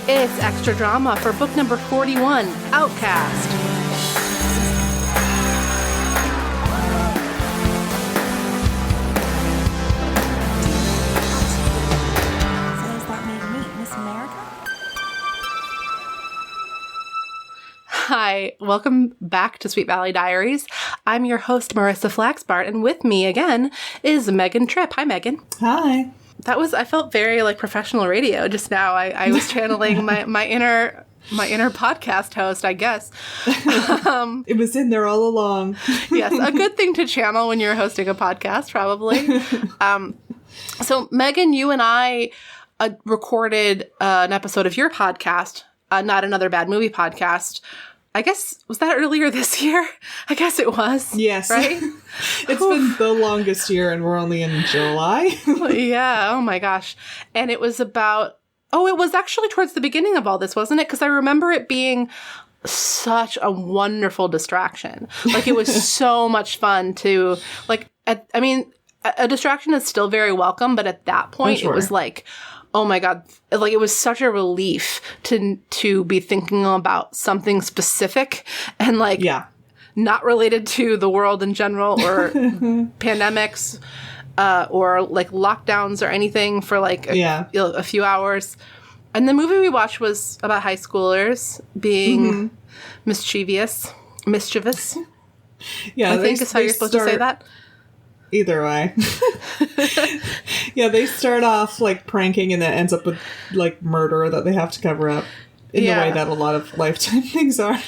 It's extra drama for book number 41, OUTCAST. So is that me to meet Miss America? Hi, welcome back to Sweet Valley Diaries. I'm your host, Marissa Flaxbart, and with me again is Megan Tripp. Hi, Megan. Hi. I felt very like professional radio just now. I was channeling my inner podcast host, I guess. It was in there all along. Yes, a good thing to channel when you're hosting a podcast, probably. So, Megan, you and I recorded an episode of your podcast, Not Another Bad Movie podcast. I guess, was that earlier this year? I guess it was. Yes. Right? It's been the longest year and we're only in July. Yeah. Oh my gosh. And it was about, it was actually towards the beginning of all this, wasn't it? Because I remember it being such a wonderful distraction. Like, it was so much fun to, like, a distraction is still very welcome, but at that point, Sure. It was like, oh my God, like, it was such a relief to be thinking about something specific and, like, not related to the world in general or pandemics or, like, lockdowns or anything for, like, a few hours. And the movie we watched was about high schoolers being mischievous. Yeah, I think is how you're supposed to say that. Either way. Yeah, they start off, like, pranking and it ends up with, like, murder that they have to cover up in the way that a lot of Lifetime things are.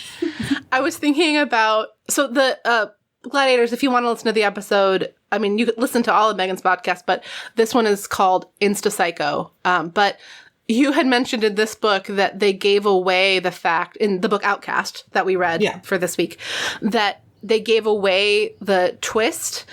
I was thinking about, so the Gladiators, if you want to listen to the episode, I mean, you could listen to all of Megan's podcast, but this one is called Insta Psycho. But you had mentioned in this book that they gave away the fact, in the book OUTCAST that we read for this week, that they gave away the twist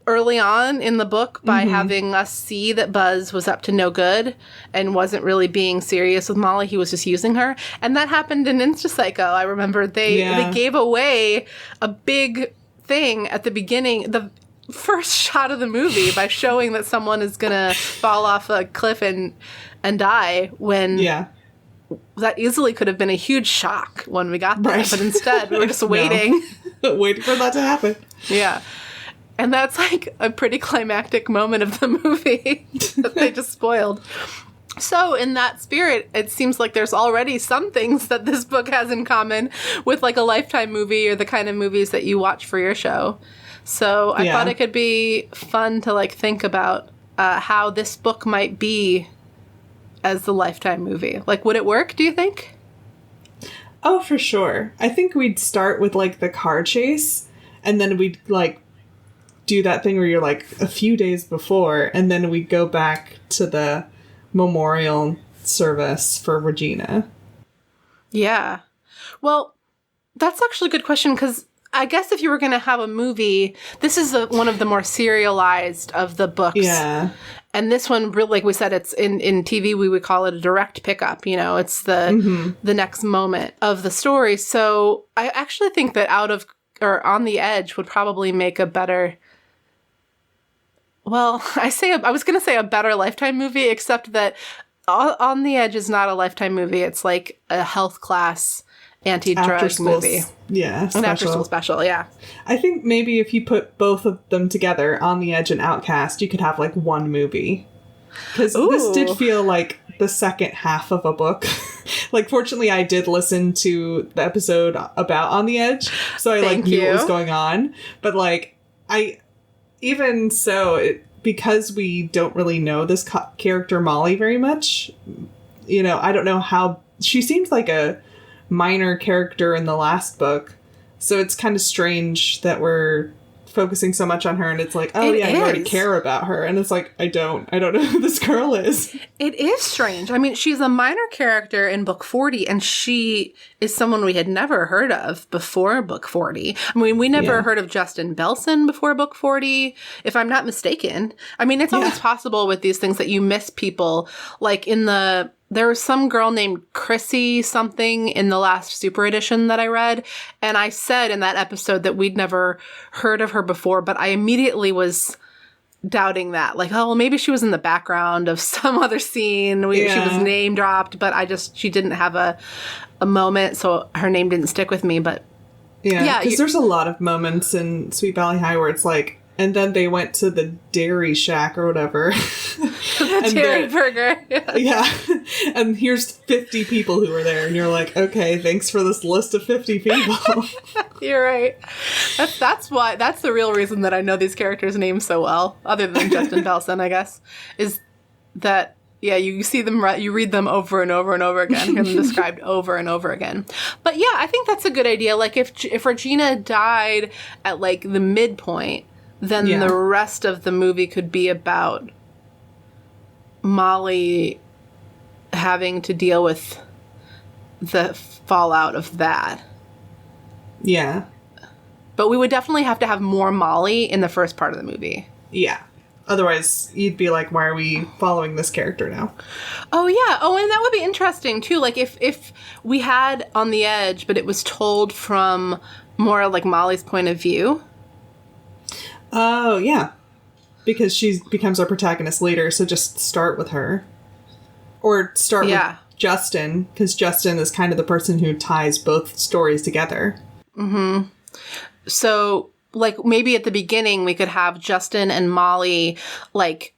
early on in the book by having us see that Buzz was up to no good and wasn't really being serious with Molly. He was just using her. And that happened in Insta Psycho. I remember they gave away a big thing at the beginning, the first shot of the movie, by showing that someone is going to fall off a cliff and die, when that easily could have been a huge shock when we got there. Right. But instead, we were just waiting. Waiting for that to happen. Yeah. And that's, like, a pretty climactic moment of the movie that they just spoiled. So, in that spirit, it seems like there's already some things that this book has in common with, like, a Lifetime movie or the kind of movies that you watch for your show. So, I thought it could be fun to, like, think about how this book might be as the Lifetime movie. Like, would it work, do you think? Oh, for sure. I think we'd start with, like, the car chase, and then we'd, like, do that thing where you're, like, a few days before, and then we go back to the memorial service for Regina. Yeah. Well, that's actually a good question, because I guess if you were going to have a movie, this is one of the more serialized of the books. Yeah. And this one, really, like we said, it's in TV, we would call it a direct pickup. You know, it's the next moment of the story. So I actually think that On the Edge would probably make a better... Well, I was going to say a better Lifetime movie, except that On the Edge is not a Lifetime movie. It's like a health class anti-drug movie. Yeah, an after-school special, yeah. I think maybe if you put both of them together, On the Edge and OUTCAST, you could have, like, one movie. Because this did feel like the second half of a book. Like, fortunately, I did listen to the episode about On the Edge, so I knew what was going on. But, like, even so, because we don't really know this character Molly very much, you know, I don't know how... She seems like a minor character in the last book, so it's kind of strange that we're focusing so much on her, and it's like, you already care about her, and it's like, I don't know who this girl is. It is strange. I mean, she's a minor character in book 40, and she is someone we had never heard of before book 40. I mean, we never heard of Justin Belson before book 40, if I'm not mistaken. I mean, it's always possible with these things that you miss people, like there was some girl named Chrissy something in the last Super Edition that I read, and I said in that episode that we'd never heard of her before, but I immediately was doubting that. Like, oh, well, maybe she was in the background of some other scene. She was name dropped, but she didn't have a moment, so her name didn't stick with me. But yeah, because there's a lot of moments in Sweet Valley High where it's like, and then they went to the Dairy Shack or whatever. The Dairy Burger. Yeah. And here's 50 people who were there. And you're like, okay, thanks for this list of 50 people. You're right. That's the real reason that I know these characters' names so well, other than Justin Belson, I guess, is that, yeah, you see them, you read them over and over and over again, hear them described over and over again. But yeah, I think that's a good idea. Like, if Regina died at, like, the midpoint, then the rest of the movie could be about Molly having to deal with the fallout of that. Yeah. But we would definitely have to have more Molly in the first part of the movie. Yeah. Otherwise, you'd be like, why are we following this character now? Oh, yeah. Oh, and that would be interesting, too. Like, if we had On the Edge, but it was told from more, like, Molly's point of view. Oh, yeah. Because she becomes our protagonist later, so just start with her. Or start with Justin, because Justin is kind of the person who ties both stories together. Mm-hmm. So, like, maybe at the beginning we could have Justin and Molly, like,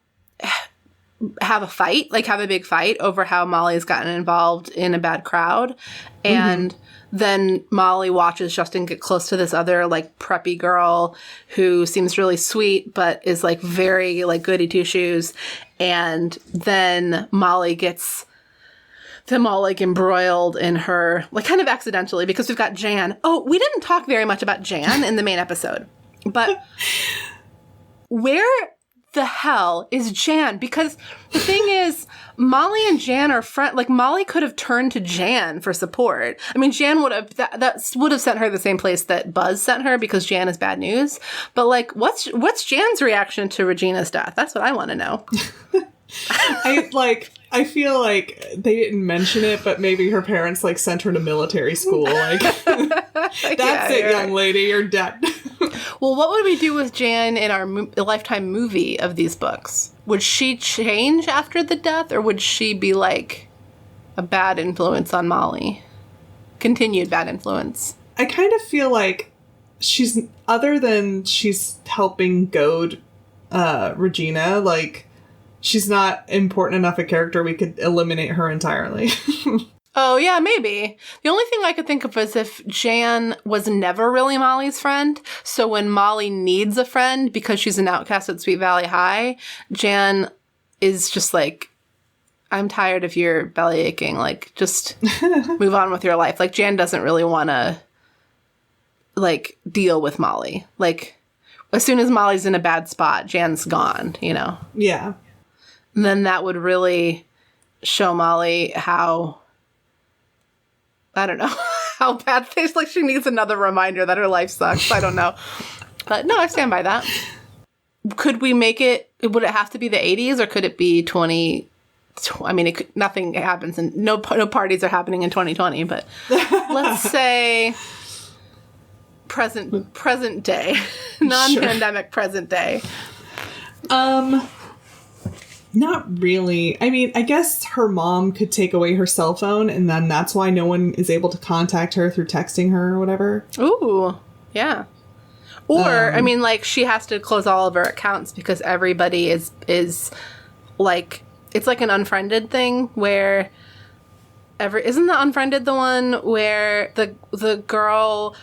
have a fight, like, have a big fight over how Molly's gotten involved in a bad crowd. And then Molly watches Justin get close to this other, like, preppy girl who seems really sweet, but is, like, very, like, goody two-shoes. And then Molly gets them all, like, embroiled in her, like, kind of accidentally, because we've got Jan. Oh, we didn't talk very much about Jan in the main episode. But where the hell is Jan? Because the thing is, Molly and Jan are friends. Like, Molly could have turned to Jan for support. I mean, Jan would have, that would have sent her the same place that Buzz sent her, because Jan is bad news. But, like, what's Jan's reaction to Regina's death? That's what I want to know. I feel like they didn't mention it, but maybe her parents, like, sent her to military school. Like, that's it, young lady, you're dead. Well, what would we do with Jan in our Lifetime movie of these books? Would she change after the death, or would she be, like, a bad influence on Molly? Continued bad influence. I kind of feel like other than she's helping goad Regina, like, she's not important enough a character we could eliminate her entirely. Oh, yeah, maybe. The only thing I could think of is if Jan was never really Molly's friend. So when Molly needs a friend because she's an outcast at Sweet Valley High, Jan is just like, I'm tired of your belly aching. Like, just move on with your life. Like, Jan doesn't really want to, like, deal with Molly. Like, as soon as Molly's in a bad spot, Jan's gone, you know? Yeah. And then that would really show Molly how, I don't know, how bad things, like, she needs another reminder that her life sucks. I don't know. But no, I stand by that. Could we make it, would it have to be the 80s, or could it be I mean, nothing happens, and no parties are happening in 2020, but let's say present day, non-pandemic present day. Not really. I mean, I guess her mom could take away her cell phone, and then that's why no one is able to contact her through texting her or whatever. Ooh, yeah. Or, I mean, like, she has to close all of her accounts because everybody is like, it's like an unfriended thing where isn't the unfriended the one where the girl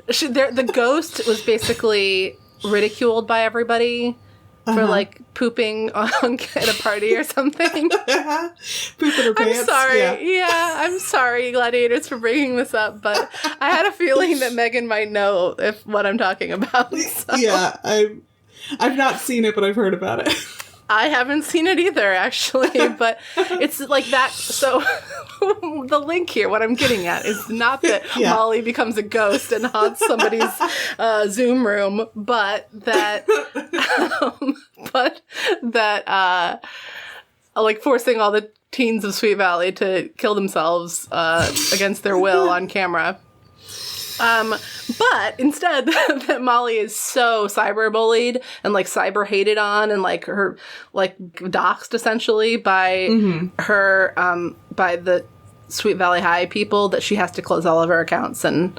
the ghost was basically ridiculed by everybody for, like, pooping at a party or something. Pooping her pants. I'm sorry. Yeah, I'm sorry, Gladiators, for bringing this up, but I had a feeling that Megan might know what I'm talking about. So. Yeah, I've not seen it, but I've heard about it. I haven't seen it either, actually, but it's like that. So the link here, what I'm getting at, is not that Molly becomes a ghost and haunts somebody's Zoom room, but that, like, forcing all the teens of Sweet Valley to kill themselves against their will on camera. But instead, that Molly is so cyberbullied and like cyber hated on and like her like doxxed essentially by her by the Sweet Valley High people that she has to close all of her accounts and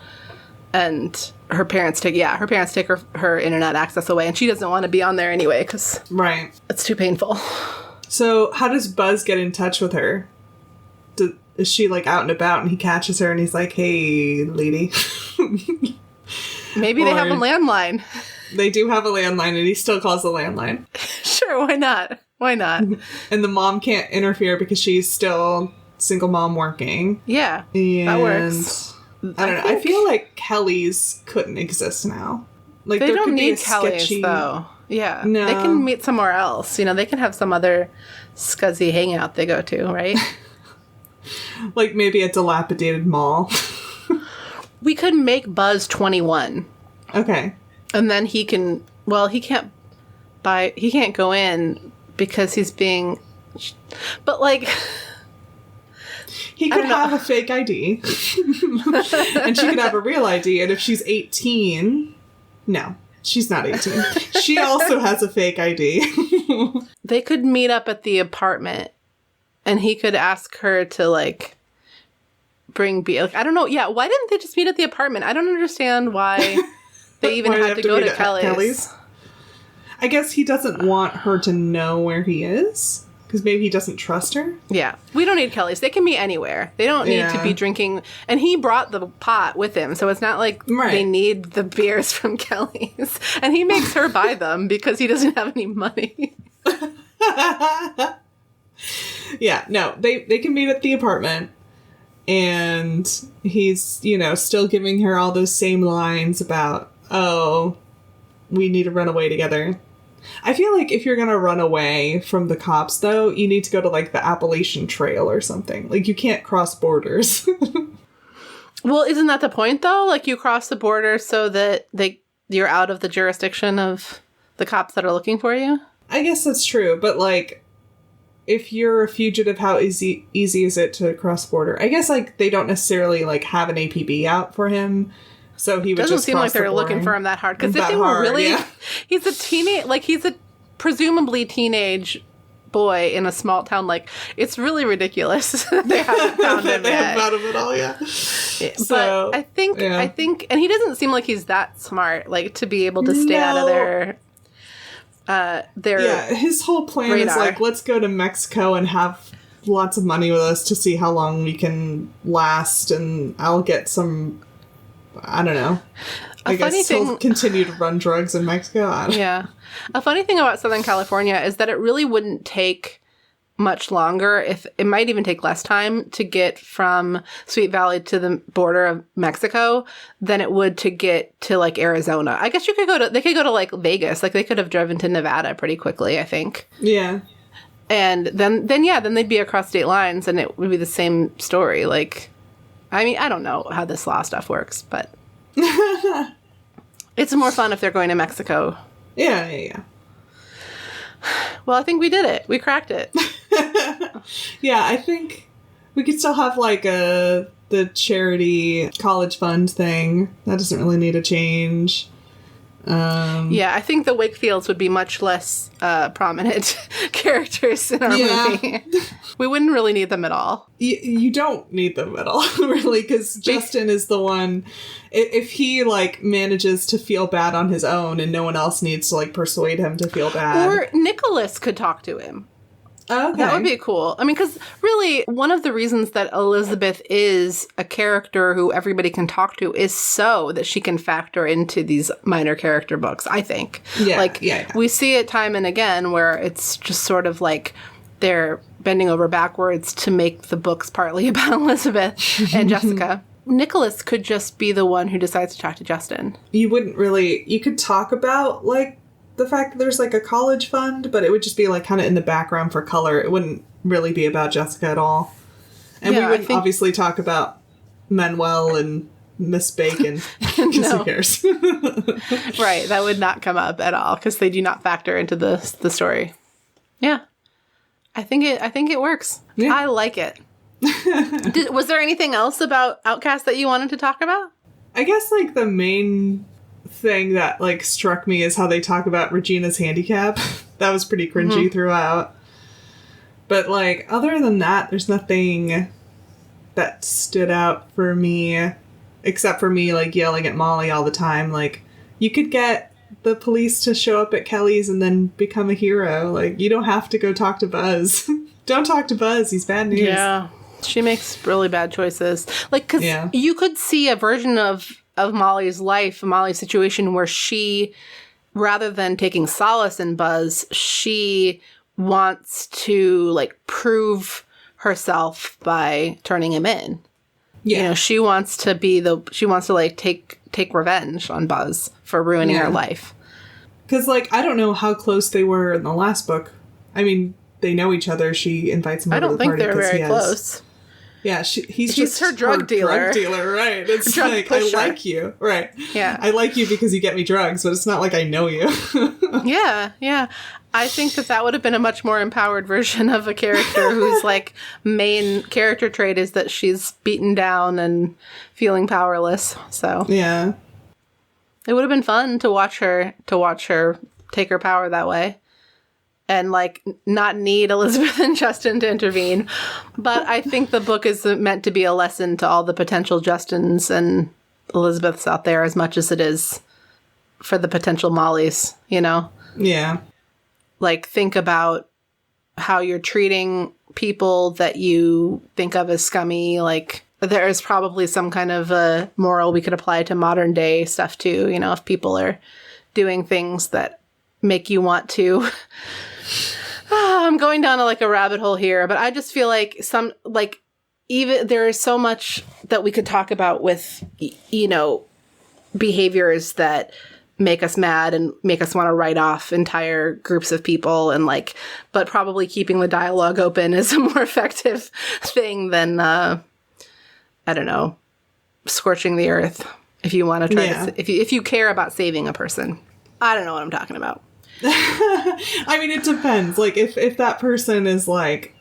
her parents take her internet access away, and she doesn't want to be on there anyway because it's too painful. So how does Buzz get in touch with her? Is she like out and about and he catches her and he's like, "Hey, lady." Maybe they have a landline. They do have a landline, and he still calls the landline. Sure, why not? Why not? And the mom can't interfere because she's still single mom working. Yeah, and that works. I don't know. I feel like Kelly's couldn't exist now. Like they there don't could need be a Kelly's sketchy... though. Yeah, no. They can meet somewhere else. You know, they can have some other scuzzy hangout they go to, right? Like maybe a dilapidated mall. We could make Buzz 21. Okay. And then he can, well, he can't go in because he's being, but like... He could have a fake ID. And she could have a real ID. And if she's 18... No, she's not 18. She also has a fake ID. They could meet up at the apartment. And he could ask her to, like, bring beer. Like, I don't know. Yeah, why didn't they just meet at the apartment? I don't understand why they even had to go to Kelly's. I guess he doesn't want her to know where he is. Because maybe he doesn't trust her? Yeah. We don't need Kelly's. They can be anywhere. They don't need to be drinking. And he brought the pot with him, so it's not like they need the beers from Kelly's. And he makes her buy them because he doesn't have any money. Yeah, no, they can meet at the apartment. And he's, you know, still giving her all those same lines about, oh, we need to run away together. I feel like if you're going to run away from the cops, though, you need to go to, like, the Appalachian Trail or something. Like, you can't cross borders. Well, isn't that the point, though? Like, you cross the border so that you're out of the jurisdiction of the cops that are looking for you? I guess that's true, but, like, if you're a fugitive, how easy is it to cross border? I guess, like, they don't necessarily, like, have an APB out for him. So he would doesn't just seem like they're looking for him that hard. Because if they were really, he's a teenage, like he's a presumably teenage boy in a small town. Like it's really ridiculous that they haven't found him they yet. haven't found him at all, yeah. So, but I think, and he doesn't seem like he's that smart, like to be able to stay out of their. Yeah, his whole plan is like, let's go to Mexico and have lots of money with us to see how long we can last, and I'll get some. I don't know. I guess he'll continue to run drugs in Mexico. Yeah. A funny thing about Southern California is that it really wouldn't take much longer, if it might even take less time to get from Sweet Valley to the border of Mexico than it would to get to like Arizona. I guess they could go to like Vegas. Like they could have driven to Nevada pretty quickly, I think. Yeah. And then they'd be across state lines and it would be the same story. Like, I mean, I don't know how this law stuff works, but it's more fun if they're going to Mexico. Yeah. Well, I think we did it. We cracked it. Yeah, I think we could still have like the charity college fund thing. That doesn't really need a change. Yeah, I think the Wakefields would be much less prominent characters in our movie. We wouldn't really need them at all. You don't need them at all, really, because Justin is the one. If he like manages to feel bad on his own, and no one else needs to like persuade him to feel bad, or Nicholas could talk to him. Okay. That would be cool. I mean, because really, one of the reasons that Elizabeth is a character who everybody can talk to is so that she can factor into these minor character books, I think. Yeah. We see it time and again where it's just sort of like they're bending over backwards to make the books partly about Elizabeth and Jessica. Nicholas could just be the one who decides to talk to Justin. You could talk about, like, the fact that there's like a college fund, but it would just be like kind of in the background for color. It wouldn't really be about Jessica at all. And we wouldn't obviously talk about Manuel and Miss Bacon because who cares? Right. That would not come up at all because they do not factor into the story. Yeah. I think it works. Yeah. I like it. Was there anything else about OUTCAST that you wanted to talk about? I guess, like, the main thing that, like, struck me is how they talk about Regina's handicap. That was pretty cringy throughout. But, like, other than that, there's nothing that stood out for me, except for me, like, yelling at Molly all the time. Like, you could get the police to show up at Kelly's and then become a hero. Like, you don't have to go talk to Buzz. Don't talk to Buzz. He's bad news. Yeah. She makes really bad choices. Like, because you could see a version of Molly's life, Molly's situation, where she, rather than taking solace in Buzz, she wants to, like, prove herself by turning him in. Yeah. You know, she wants to like take revenge on Buzz for ruining her life. Because, like, I don't know how close they were in the last book. I mean, they know each other. She invites him over to the party. I don't think they're very close. Yeah, he's just her drug dealer. Right. It's like, pusher. I like you. Right. Yeah. I like you because you get me drugs, but it's not like I know you. Yeah. I think that would have been a much more empowered version of a character whose, like, main character trait is that she's beaten down and feeling powerless. So yeah. It would have been fun to watch her take her power that way. And, like, not need Elizabeth and Justin to intervene. But I think the book is meant to be a lesson to all the potential Justins and Elizabeths out there as much as it is for the potential Mollys, you know? Yeah. Like, think about how you're treating people that you think of as scummy. Like, there is probably some kind of a moral we could apply to modern day stuff, too. You know, if people are doing things that make you want to... I'm going down a rabbit hole here, but I just feel like even there is so much that we could talk about with, you know, behaviors that make us mad and make us want to write off entire groups of people, and but probably keeping the dialogue open is a more effective thing than, I don't know, scorching the earth. If you want to try to, if you care about saving a person, I don't know what I'm talking about. I mean, it depends. Like, if that person is, like,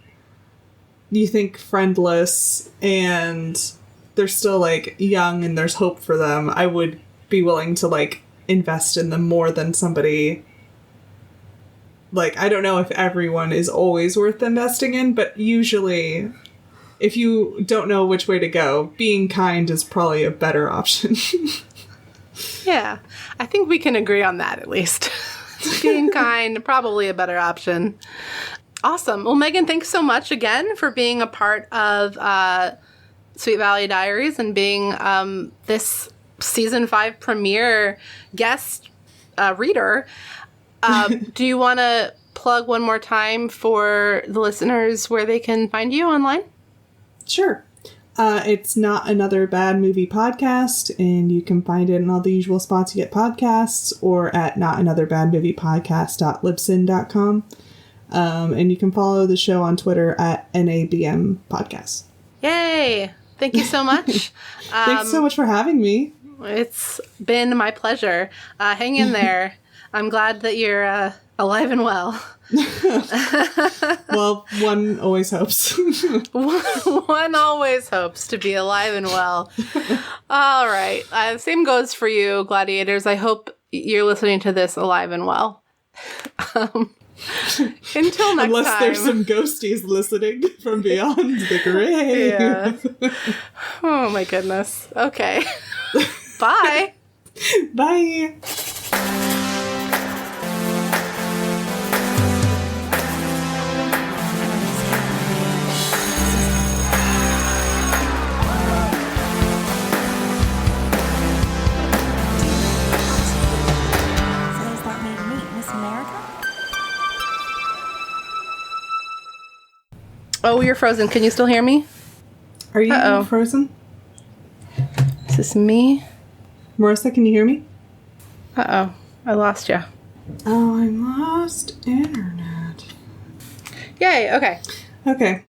you think friendless and they're still, like, young and there's hope for them, I would be willing to, like, invest in them more than somebody... Like, I don't know if everyone is always worth investing in, but usually, if you don't know which way to go, being kind is probably a better option. Yeah, I think we can agree on that, at least. Being kind, probably a better option. Awesome. Well, Megan, thanks so much again for being a part of Sweet Valley Diaries and being this season 5 premiere guest reader. Do you want to plug one more time for the listeners where they can find you online? Sure. It's Not Another Bad Movie Podcast, and you can find it in all the usual spots you get podcasts, or at notanotherbadmoviepodcast.libsyn.com. And you can follow the show on Twitter at NABM Podcast. Yay! Thank you so much. Thanks so much for having me. It's been my pleasure. Hang in there. I'm glad that you're alive and well. Well, one always hopes. One always hopes to be alive and well. All right. Same goes for you, gladiators. I hope you're listening to this alive and well. Until next time. Unless there's some ghosties listening from beyond the grave. Yeah. Oh, my goodness. Okay. Bye. Bye. Oh, you're frozen. Can you still hear me? Are you frozen? Is this me? Marissa, can you hear me? Uh-oh. I lost you. Oh, I lost internet. Yay, okay. Okay.